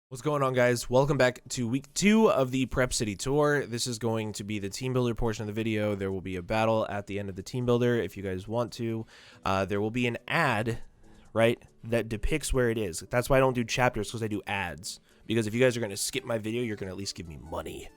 What's going on, guys? Welcome back to week 2 of the Prep City Tour. This is going to be the team builder portion of the video. There will be a battle at the end of the team builder if you guys want to. There will be an ad, right, that depicts where it is. That's why I don't do chapters, because I do ads. Because if you guys are going to skip my video, you're going to at least give me money.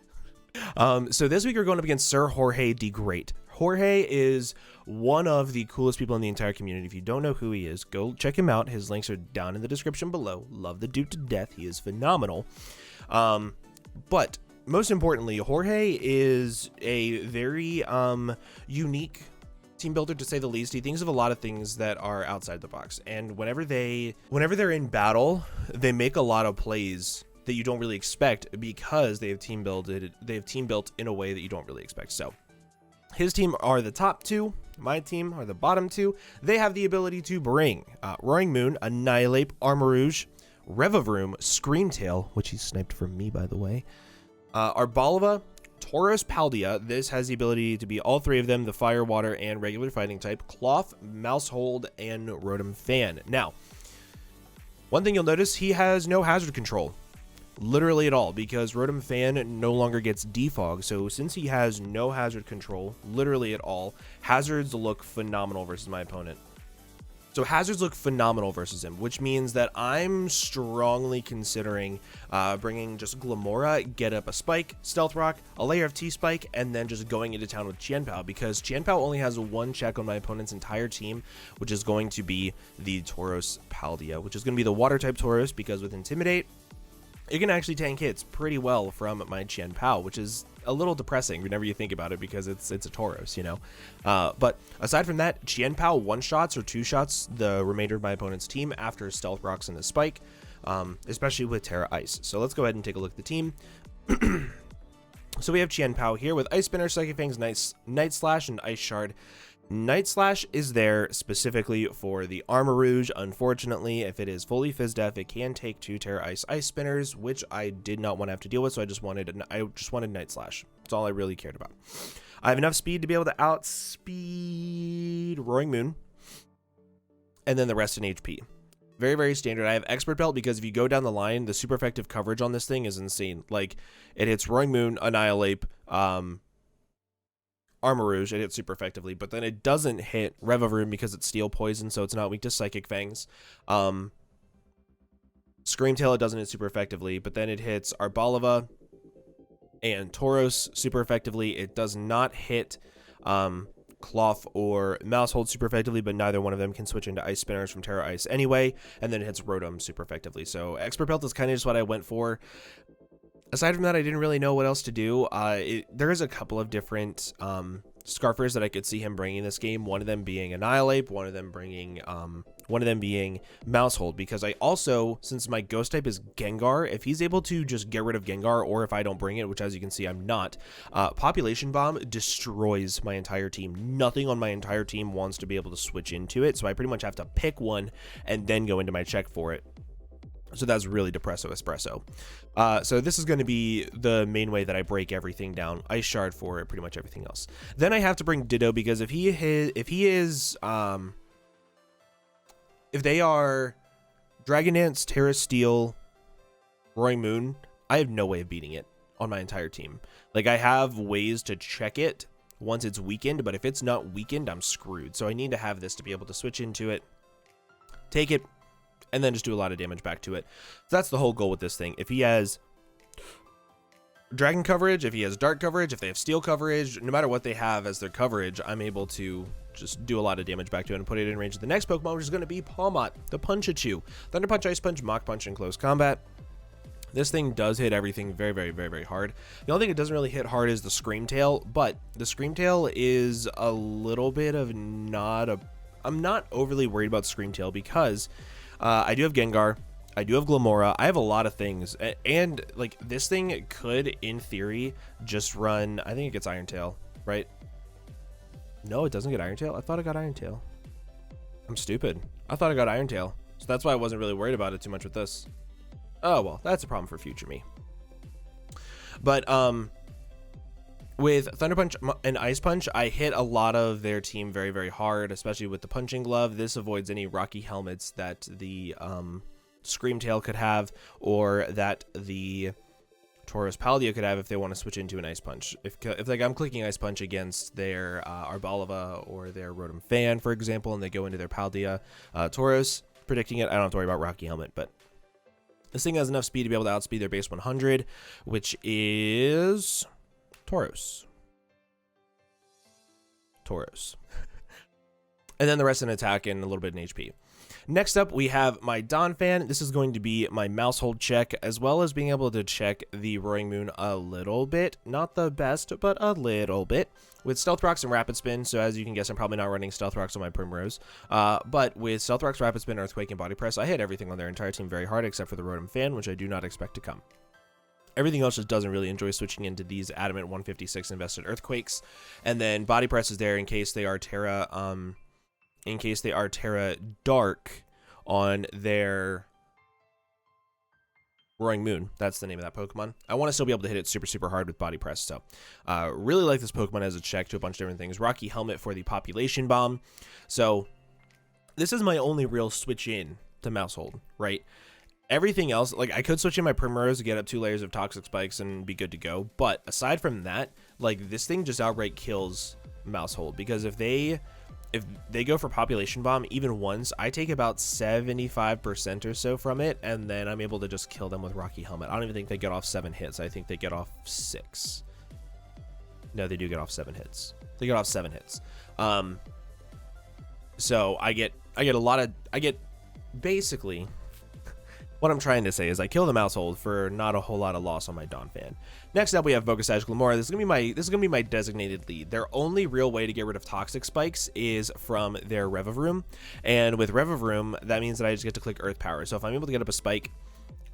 So this week we're going up against Sir Jorge the Great. Jorge is one of the coolest people in the entire community. If you don't know who he is, go check him out. His links are down in the description below. Love the dude to death. He is phenomenal. But most importantly, Jorge is a very unique team builder, to say the least. He thinks of a lot of things that are outside the box, and whenever they're in battle, they make a lot of plays that you don't really expect because they have team built in a way that you don't really expect. So his team are the top two, my team are the bottom two. They have the ability to bring Roaring Moon, Annihilate, Armourouge, Revavroom, Screamtail, which he sniped from me, by the way, Arbalva, Tauros Paldea. This has the ability to be all three of them, the fire, water, and regular fighting type, Cloth, Mousehold, and Rotom Fan. Now, one thing you'll notice, he has no hazard control. Literally at all, because Rotom Fan no longer gets defog. So since he has no hazard control, literally at all, hazards look phenomenal versus my opponent. So hazards look phenomenal versus him, which means that I'm strongly considering bringing just Glamora, get up a Spike, Stealth Rock, a layer of T-Spike, and then just going into town with Qianpao, because Qianpao only has one check on my opponent's entire team, which is going to be the Tauros Paldea, which is going to be the water type Tauros, because with Intimidate, it can actually tank hits pretty well from my Qianpao, which is a little depressing whenever you think about it, because it's a Tauros, you know. But aside from that, Qianpao one-shots or two-shots the remainder of my opponent's team after Stealth Rocks and the Spike, especially with Terra Ice. So let's go ahead and take a look at the team. So we have Qianpao here with Ice Spinner, Psychic Fangs, Night Slash, and Ice Shard. Night Slash is there specifically for the Armourouge. Unfortunately, if it is fully Fizz-Def, it can take 2 Terra Ice Spinners, which I did not want to have to deal with, so I just wanted Night Slash. That's all I really cared about. I have enough speed to be able to outspeed Roaring Moon, and then the rest in HP. Very, very standard. I have Expert Belt because if you go down the line, the super effective coverage on this thing is insane. Like, it hits Roaring Moon, Annihilate, Armourouge, it hits super effectively, but then it doesn't hit Revavroom because it's Steel Poison, so it's not weak to Psychic Fangs. Screamtail, it doesn't hit super effectively, but then it hits Arbalva and Tauros super effectively. It does not hit Cloth or Mousehold super effectively, but neither one of them can switch into Ice Spinners from Terra Ice anyway, and then it hits Rotom super effectively. So Expert Belt is kind of just what I went for. Aside from that, I didn't really know what else to do. There is a couple of different Scarfers that I could see him bringing this game. One of them being Annihilate, one of them being Mousehold. Because I also, since my Ghost type is Gengar, if he's able to just get rid of Gengar, or if I don't bring it, which as you can see I'm not, Population Bomb destroys my entire team. Nothing on my entire team wants to be able to switch into it, so I pretty much have to pick one and then go into my check for it. So that's really depresso espresso. So this is going to be the main way that I break everything down. Ice Shard for pretty much everything else. Then I have to bring Ditto, because if they are Dragon Dance, Terra Steel, Roaring Moon, I have no way of beating it on my entire team. Like, I have ways to check it once it's weakened, but if it's not weakened, I'm screwed. So I need to have this to be able to switch into it, take it, and then just do a lot of damage back to it. So that's the whole goal with this thing. If he has dragon coverage, if he has dark coverage, if they have steel coverage, no matter what they have as their coverage, I'm able to just do a lot of damage back to it and put it in range of the next Pokemon, which is going to be PAWMOT, the Punchachu. Thunder Punch, Ice Punch, Mach Punch in close combat. This thing does hit everything very, very, very, very hard. The only thing it doesn't really hit hard is the Screamtail, but the Screamtail is a little bit of I'm not overly worried about Screamtail, because I do have Gengar, I do have Glamora, I have a lot of things, and like, this thing could, in theory, just run, I think it gets Iron Tail, right? No, it doesn't get Iron Tail. I thought I got Iron Tail. I'm stupid. I thought I got Iron Tail, so that's why I wasn't really worried about it too much with this. Oh, well, that's a problem for future me. But, with Thunder Punch and Ice Punch, I hit a lot of their team very, very hard, especially with the Punching Glove. This avoids any Rocky Helmets that the Screamtail could have, or that the Tauros Paldea could have if they want to switch into an Ice Punch. If like I'm clicking Ice Punch against their Arboliva or their Rotom Fan, for example, and they go into their Paldea Tauros, predicting it, I don't have to worry about Rocky Helmet, but this thing has enough speed to be able to outspeed their base 100, which is Tauros. And then the rest in attack and a little bit in HP. Next up, we have my Donphan. This is going to be my mouse hold check, as well as being able to check the Roaring Moon a little bit. Not the best, but a little bit. With Stealth Rocks and Rapid Spin, so as you can guess, I'm probably not running Stealth Rocks on my Primrose. But with Stealth Rocks, Rapid Spin, Earthquake, and Body Press, I hit everything on their entire team very hard, except for the Rotom Fan, which I do not expect to come. Everything else just doesn't really enjoy switching into these Adamant 156 invested Earthquakes. And then Body Press is there in case they are Terra Dark on their Roaring Moon. That's the name of that Pokemon. I want to still be able to hit it super, super hard with Body Press. So really like this Pokemon as a check to a bunch of different things. Rocky Helmet for the Population Bomb. So this is my only real switch in to Mousehold, right? Everything else, like I could switch in my Primrose to get up 2 layers of Toxic Spikes and be good to go. But aside from that, like this thing just outright kills Mousehold, because if they go for Population Bomb even once, I take about 75% or so from it, and then I'm able to just kill them with Rocky Helmet. I don't even think they get off 7 hits. I think they get off 6. No, they do get off 7 hits. They get off 7 hits. So I get basically what I'm trying to say is I kill the Mousehold for not a whole lot of loss on my Donphan. Next up, we have Vocusage Glamora. This is gonna be my designated lead. Their only real way to get rid of Toxic Spikes is from their Revavroom, and with Revavroom, that means that I just get to click Earth Power. So if I'm able to get up a Spike,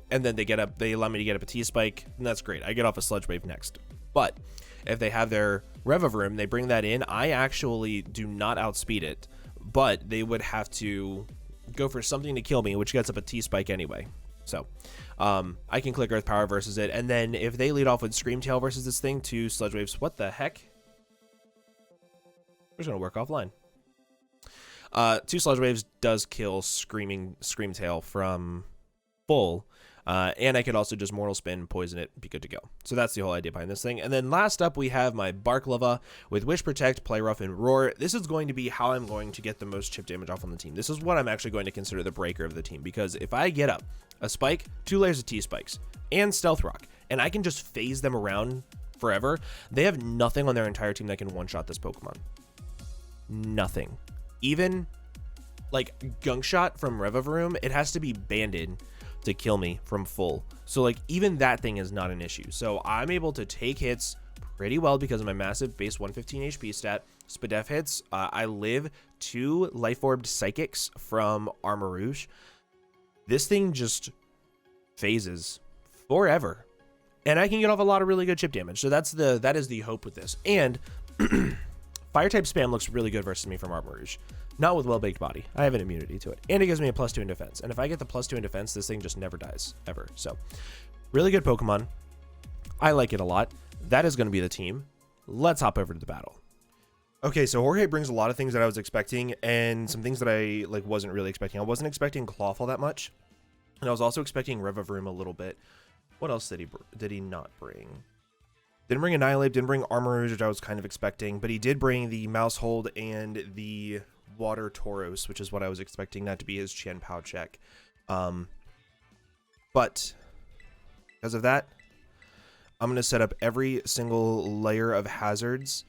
and then they allow me to get up a T-Spike, then that's great. I get off a Sludge Wave next. But if they have their Revavroom, they bring that in. I actually do not outspeed it, but they would have to go for something to kill me, which gets up a T-Spike anyway. So I can click Earth Power versus it, and then if they lead off with Screamtail versus this thing, 2 Sludge Waves, what the heck? We're just gonna work offline. 2 Sludge Waves does kill Screamtail from full, and I could also just Mortal Spin, poison it, be good to go. So that's the whole idea behind this thing. And then last up, we have my Barklava with Wish, Protect, Play Rough, and Roar. This is going to be how I'm going to get the most chip damage off on the team. This is what I'm actually going to consider the breaker of the team, because if I get up a Spike, 2 layers of T-Spikes, and Stealth Rock, and I can just phase them around forever, they have nothing on their entire team that can one-shot this Pokemon. Nothing. Even like Gunk Shot from Revavroom, it has to be banded to kill me from full. So like even that thing is not an issue. So I'm able to take hits pretty well because of my massive base 115 HP stat. Spadef hits. I live 2 Life Orbed Psychics from Armarouge. This thing just phases forever, and I can get off a lot of really good chip damage. So that is the hope with this. And Fire type spam looks really good versus me from Armarouge. Not with Well-Baked Body. I have an immunity to it. And it gives me a +2 in defense. And if I get the +2 in defense, this thing just never dies, ever. So, really good Pokemon. I like it a lot. That is going to be the team. Let's hop over to the battle. Okay, so Jorge brings a lot of things that I was expecting, and some things that I wasn't really expecting. I wasn't expecting Clawful that much. And I was also expecting Revavroom a little bit. What else did he not bring? Didn't bring Annihilate, didn't bring Armarouge, which I was kind of expecting, but he did bring the Mousehold and the Water Tauros, which is what I was expecting that to be his Chien-Pao check. But because of that, I'm going to set up every single layer of hazards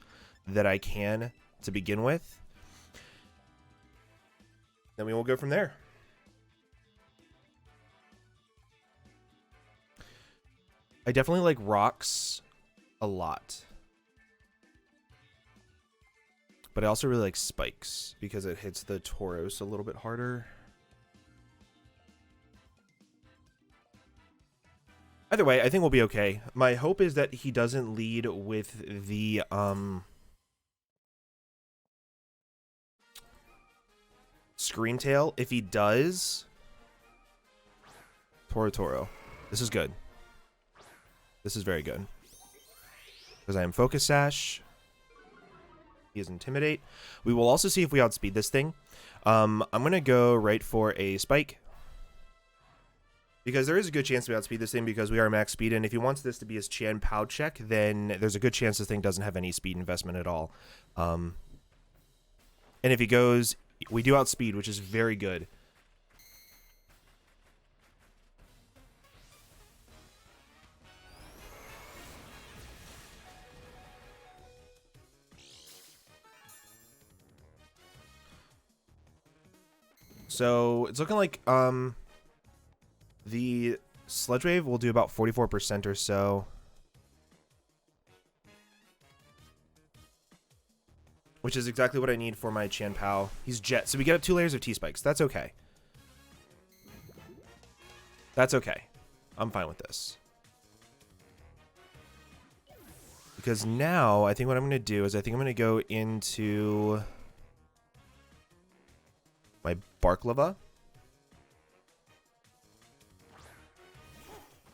that I can to begin with. Then we will go from there. I definitely like rocks a lot. But I also really like spikes because it hits the Tauros a little bit harder. Either way, I think we'll be okay. My hope is that he doesn't lead with the Screamtail. If he does, Toro. This is good. This is very good. Because I am Focus Sash. He is Intimidate. We will also see if we outspeed this thing. I'm going to go right for a Spike. Because there is a good chance we outspeed this thing because we are max speed, and if he wants this to be his Qian Pao check, then there's a good chance this thing doesn't have any speed investment at all. And if he goes, we do outspeed, which is very good. So it's looking like the Sludge Wave will do about 44% or so. Which is exactly what I need for my Qian Pao. He's Jet, so we get up 2 layers of T-Spikes. That's okay. That's okay. I'm fine with this. Because now, I think what I'm going to do is I think I'm going to go into my Barklava.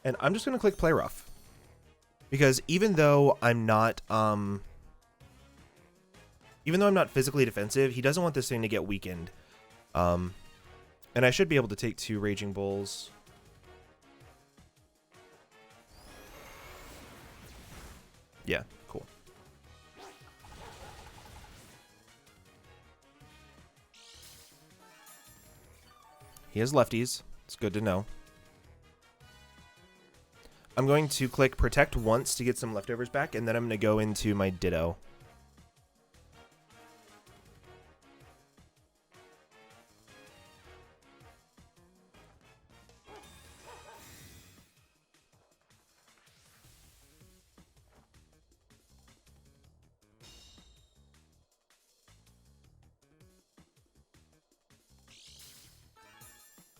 And I'm just going to click Play Rough. Because even though I'm not physically defensive, he doesn't want this thing to get weakened. And I should be able to take 2 Raging Bulls. Yeah, cool. He has lefties. It's good to know. I'm going to click Protect once to get some leftovers back, and then I'm going to go into my Ditto.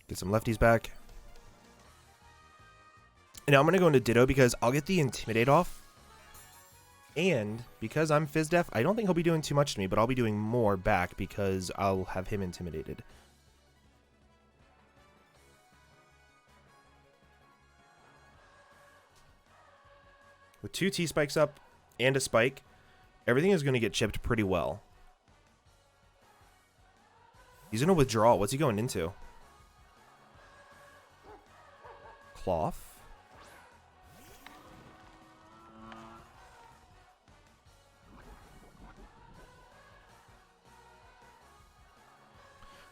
Get some lefties back. And now I'm going to go into Ditto because I'll get the Intimidate off. And because I'm Fizz Def, I don't think he'll be doing too much to me, but I'll be doing more back because I'll have him intimidated. With 2 T-Spikes up and a Spike, everything is going to get chipped pretty well. He's going to withdraw. What's he going into? Cloth.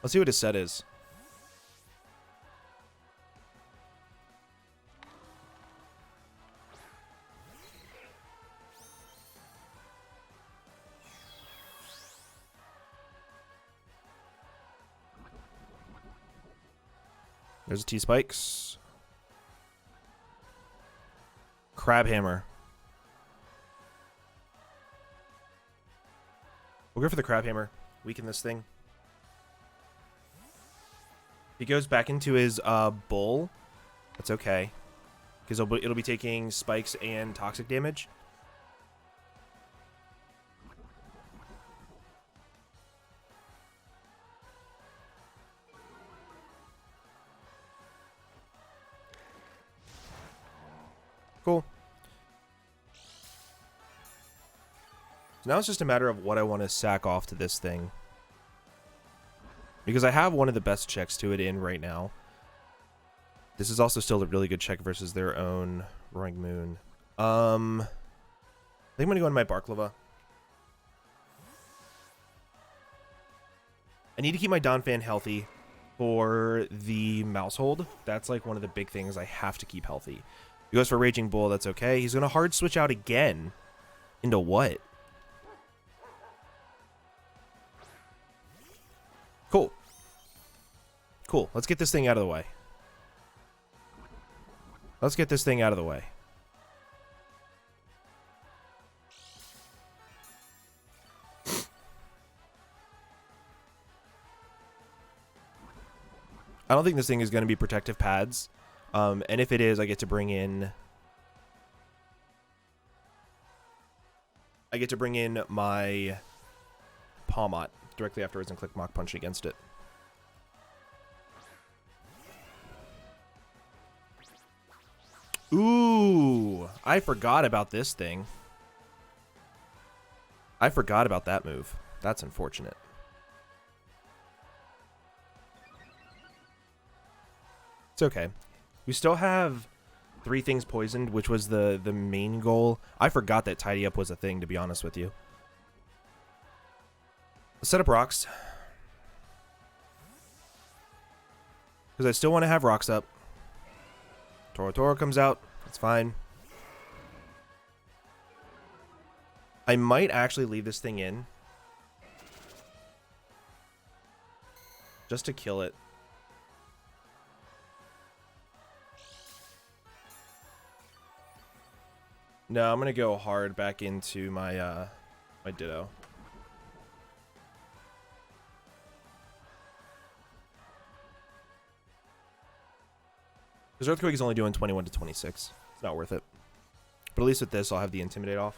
Let's see what his set is. There's a T-Spikes. Crab Hammer. We'll go for the Crab Hammer. Weaken this thing. He goes back into his Bull. That's okay. Because it'll be taking spikes and toxic damage. Cool. So now it's just a matter of what I want to sack off to this thing. Because I have one of the best checks to it in right now. This is also still a really good check versus their own Roaring Moon. I think I'm going to go into my Barklava. I need to keep my Donphan healthy for the Mouse Hold. That's like one of the big things I have to keep healthy. He goes for Raging Bull. That's okay. He's going to hard switch out again. Into what? Cool. Cool. Let's get this thing out of the way. Let's get this thing out of the way. I don't think this thing is going to be protective pads. And if it is, I get to bring in my PAWMOT directly afterwards and click Mach Punch against it. Ooh, I forgot about this thing. I forgot about that move. That's unfortunate. It's okay. We still have 3 things poisoned, which was the main goal. I forgot that tidy up was a thing, to be honest with you. Let's set up rocks. Because I still want to have rocks up. Toro comes out. That's fine. I might actually leave this thing in. Just to kill it. No, I'm going to go hard back into my, my Ditto. Because Earthquake is only doing 21 to 26. It's not worth it. But at least with this, I'll have the Intimidate off.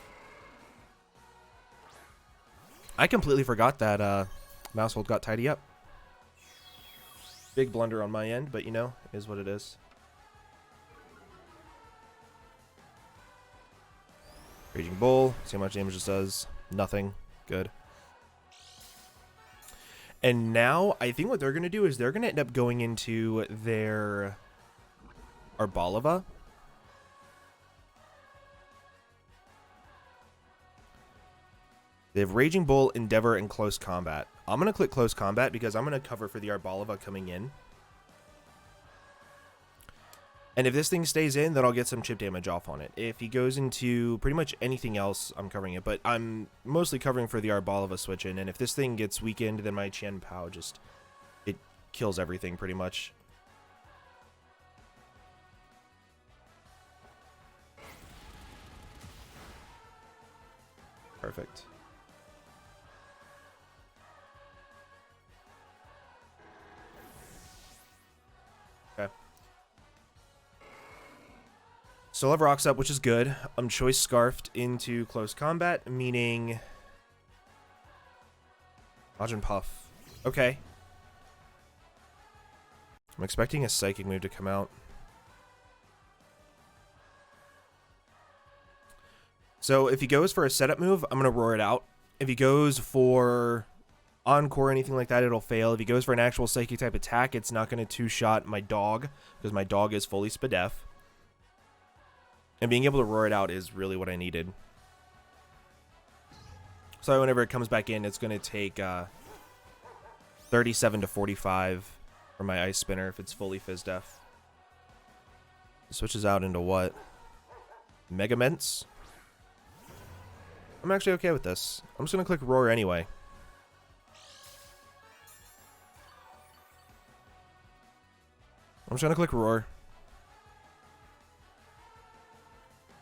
I completely forgot that Mousehold got tidy up. Big blunder on my end, but you know, is what it is. Raging Bull. See how much damage this does. Nothing. Good. And now, I think what they're going to do is they're going to end up going into their Arbalava. They have Raging Bull, Endeavor, and Close Combat. I'm going to click Close Combat because I'm going to cover for the Arbalava coming in. And if this thing stays in, then I'll get some chip damage off on it. If he goes into pretty much anything else, I'm covering it. But I'm mostly covering for the Arbalava switch in. And if this thing gets weakened, then my Qian Pao just... it kills everything pretty much. Perfect. Okay. Still have rocks up, which is good. I'm choice scarfed into close combat, meaning dodge and puff. Okay. I'm expecting a psychic move to come out. So if he goes for a setup move, I'm going to roar it out. If he goes for encore or anything like that, it'll fail. If he goes for an actual psychic type attack, it's not going to two-shot my dog, because my dog is fully Spadef. And being able to roar it out is really what I needed. So whenever it comes back in, it's going to take 37 to 45 for my Ice Spinner if it's fully Fizdef. It switches out into what? Megaments? I'm actually okay with this. I'm just going to click Roar anyway. I'm just going to click Roar.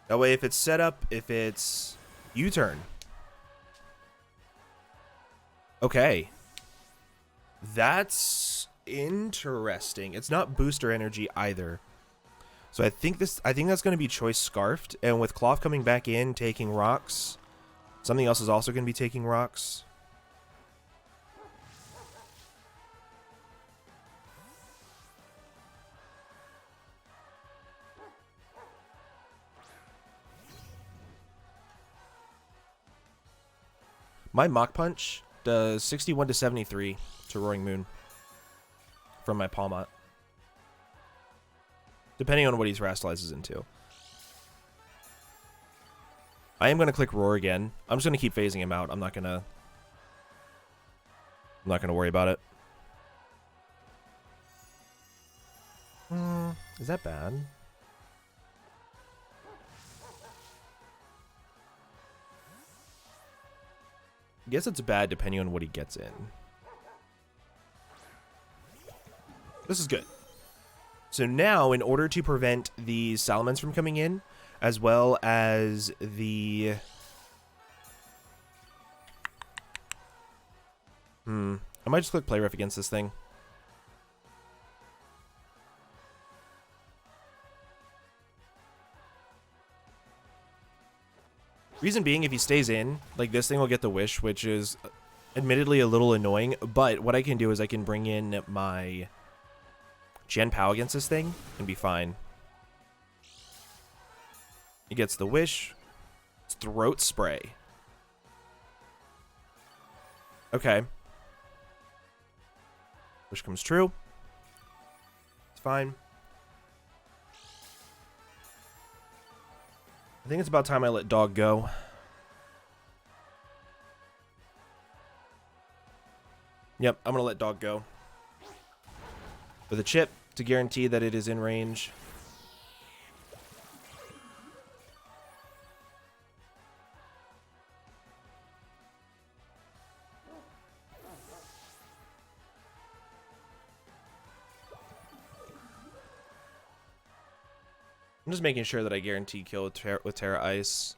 That way, if it's set up, if it's U-turn. Okay. That's interesting. It's not booster energy either. So I think that's going to be choice scarfed. And with Cloth coming back in, taking rocks... something else is also going to be taking rocks. My Mach Punch does 61 to 73 to Roaring Moon from my PAWMOT. Depending on what he Terastallizes into. I am going to click Roar again. I'm just going to keep phasing him out. I'm not going to worry about it. Is that bad? I guess it's bad depending on what he gets in. This is good. So now, in order to prevent the Salamence from coming in, as well as the... I might just click Play Rough against this thing. Reason being, if he stays in, like, this thing will get the Wish, which is admittedly a little annoying, but what I can do is I can bring in my Qian Pao against this thing and be fine. He gets the Wish. It's Throat Spray. Okay. Wish comes true. It's fine. I think it's about time I let dog go. Yep, I'm going to let dog go. With a chip to guarantee that it is in range. I'm just making sure that I guarantee kill with Terra Ice.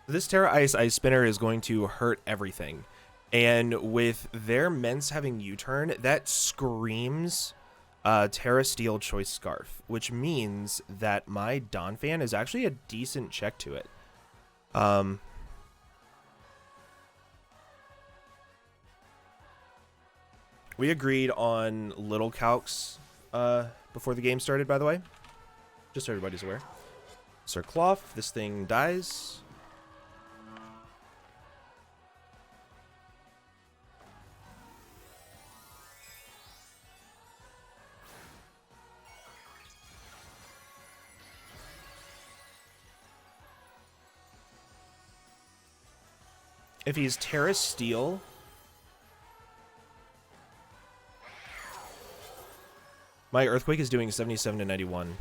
This Terra Ice Ice Spinner is going to hurt everything. And with their Ments having U-turn, that screams Terra Steel Choice Scarf, which means that my Donphan is actually a decent check to it. We agreed on little calcs before the game started, by the way. Just so everybody's aware. Sir Cloth, this thing dies. If he's Terra Steel, my Earthquake is doing 77 to 91.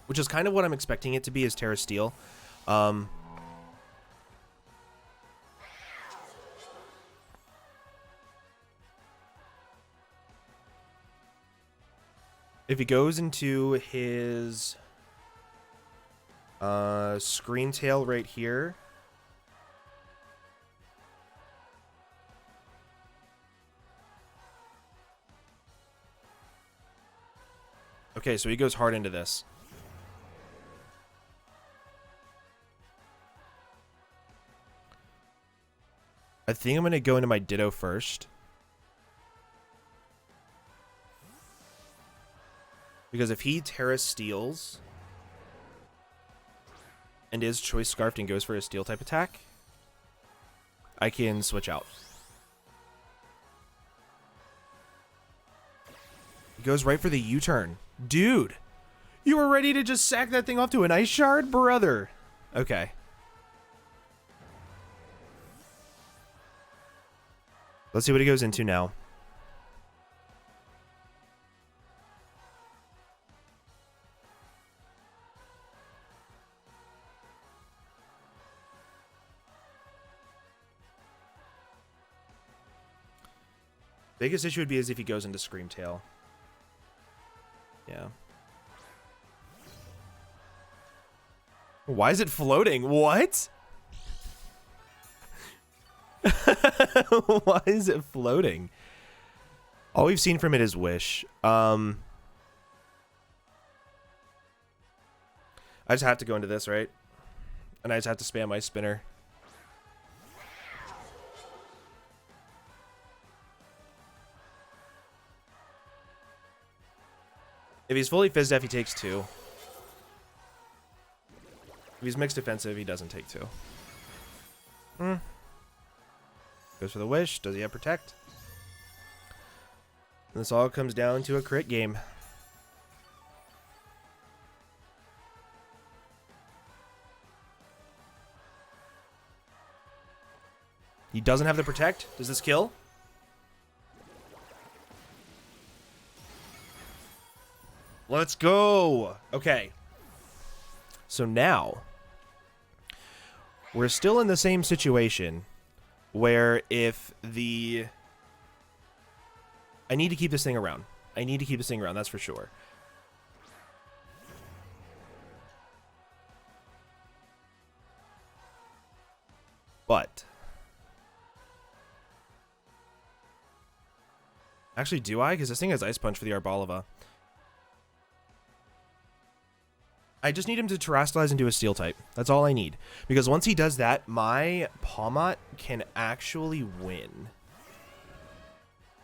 Which is kind of what I'm expecting it to be, is Terra Steel. If he goes into his Screen Tail right here, okay, so he goes hard into this. I think I'm going to go into my Ditto first. Because if he Terra Steals and is Choice Scarfed and goes for a Steel type attack, I can switch out. He goes right for the U-turn. Dude, you were ready to just sack that thing off to an Ice Shard? Brother. Okay. Let's see what he goes into now. Biggest issue would be is if he goes into Scream Tail. Yeah. Why is it floating? What? Why is it floating? All we've seen from it is Wish. I just have to go into this, right? And I just have to spam my spinner. If he's fully Fizz Def, he takes 2. If he's mixed defensive, he doesn't take 2. Goes for the Wish. Does he have Protect? And this all comes down to a crit game. He doesn't have the Protect. Does this kill? Let's go. Okay. So now we're still in the same situation where if the... I need to keep this thing around. I need to keep this thing around, that's for sure. But... actually, do I? Because this thing has Ice Punch for the Arbalava. I just need him to Terrastallize and do a Steel type. That's all I need. Because once he does that, my PAWMOT can actually win.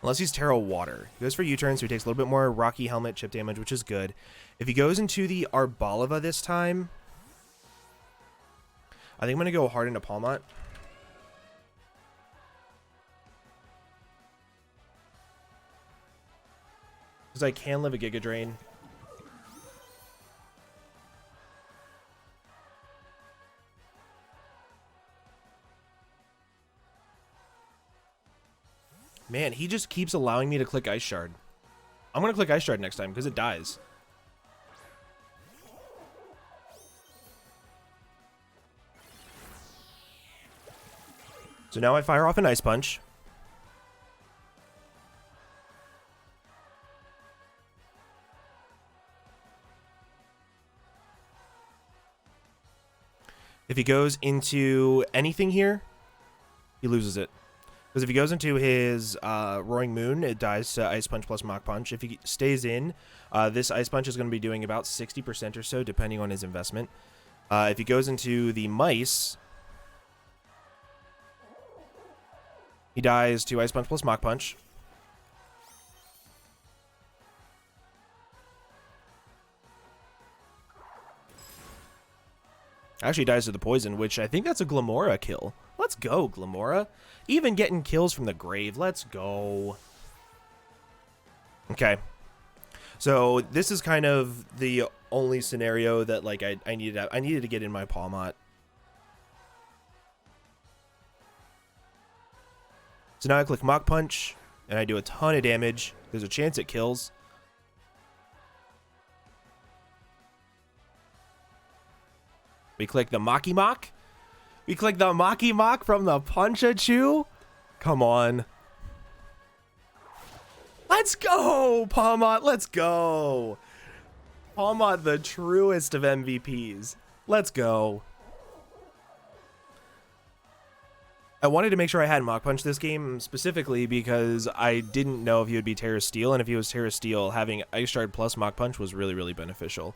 Unless he's Terra Water. He goes for U-turn, so he takes a little bit more Rocky Helmet chip damage, which is good. If he goes into the Arbalava this time, I think I'm going to go hard into PAWMOT. Because I can live a Giga Drain. Man, he just keeps allowing me to click Ice Shard. I'm going to click Ice Shard next time because it dies. So now I fire off an Ice Punch. If he goes into anything here, he loses it. Because if he goes into his Roaring Moon, it dies to Ice Punch plus Mach Punch. If he stays in, this Ice Punch is going to be doing about 60% or so, depending on his investment. If he goes into the Mice, he dies to Ice Punch plus Mach Punch. Actually dies to the Poison, which I think that's a Glamora kill. Let's go, Glamora. Even getting kills from the grave. Let's go. Okay. So this is kind of the only scenario that like I needed to get in my PAWMOT. So now I click Mach Punch, and I do a ton of damage. There's a chance it kills. We click the Maki Mach. We click the Maki Mach from the Punch-a-Chew. Come on. Let's go, PAWMOT. Let's go. PAWMOT, the truest of MVPs. Let's go. I wanted to make sure I had Mach Punch this game specifically because I didn't know if he would be Terra Steel, and if he was Terra Steel, having Ice Shard plus Mach Punch was really, really beneficial.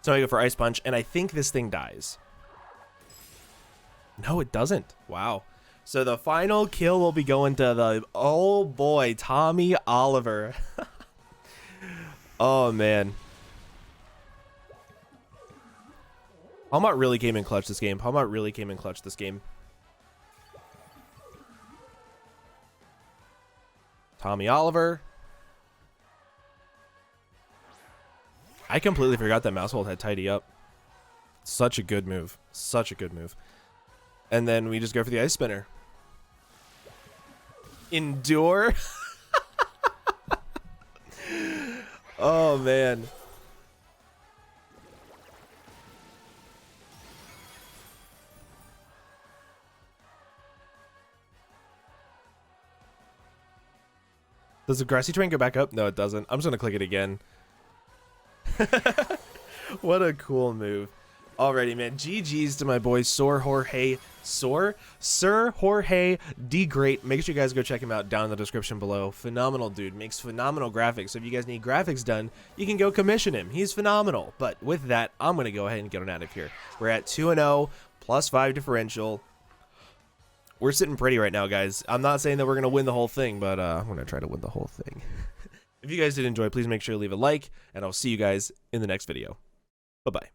So I go for Ice Punch, and I think this thing dies. No, it doesn't. Wow. So the final kill will be going to the, oh boy, Tommy Oliver. Oh, man. PAWMOT really came in clutch this game. PAWMOT really came in clutch this game. Tommy Oliver. I completely forgot that mouse hold had Tidy Up. Such a good move. Such a good move. And then we just go for the Ice Spinner. Endure. Oh, man. Does the Grassy Train go back up? No, it doesn't. I'm just going to click it again. What a cool move. Alrighty, man. GG's to my boy Sir Jorge D. Great. Make sure you guys go check him out down in the description below. Phenomenal dude. Makes phenomenal graphics. So if you guys need graphics done, you can go commission him. He's phenomenal. But with that, I'm going to go ahead and get on out of here. We're at 2-0, +5 differential. We're sitting pretty right now, guys. I'm not saying that we're going to win the whole thing, but I'm going to try to win the whole thing. If you guys did enjoy, please make sure to leave a like, and I'll see you guys in the next video. Bye-bye.